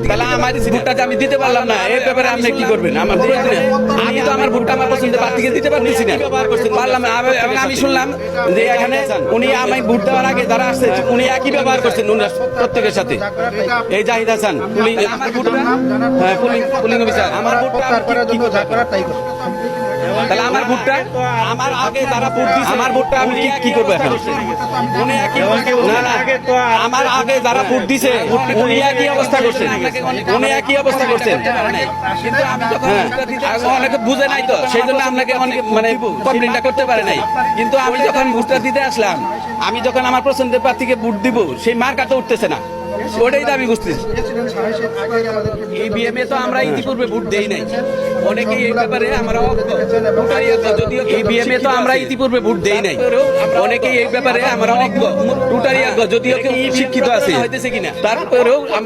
তাহলে আমার ভোটটা যে আমি দিতে পারলাম না এই ব্যাপারে আপনি কি করবেন? আমার আমি তো আমার ভোটটা আমার পছন্দের প্রার্থীকে দিতে পারতেছি না, পারলাম না। এবং আমি শুনলাম যে এখানে উনি আমি ভোট দেওয়ার আগে যারা আসছে উনি একই ব্যবহার করছেন প্রত্যেকের সাথে। এই জাহিদ হাসান পুলিং, আমার ভোটটা হ্যাঁ পুলিং অফিসার, আমার ভোটটা তাহলে আমার ভোটটা আমার আগে যারা ভোট দিয়েছে আমার ভোটটা আমি কি করবো এখন? উনি একই না না আমার আগে যারা ভোট দিছে উনি একই অবস্থা করছেন, উনি একই অবস্থা করছেন। কিন্তু আমি যখন অনেকে বুঝে নাই তো সেই জন্য আপনাকে অনেকে মানে কমপ্লেনটা করতে পারে নাই। কিন্তু আমি যখন ভোটটা দিতে আসলাম, আমি যখন আমার পছন্দের প্রার্থীকে ভোট দিব সেই মার্কাটা উঠতেছে না, ওটাই তো আমি বুঝতেছি। এই বিএমএ তো আমরা ইতিপূর্বে ভোট দেই নাই, অনেকেই এই ব্যাপারে আমরা যদিও এই বিএমএ তো আমরা ইতিপূর্বে ভোট দেই নাই, অনেকেই এই ব্যাপারে আমরা যদিও কেউ শিক্ষিত আছে তারপরেও আমরা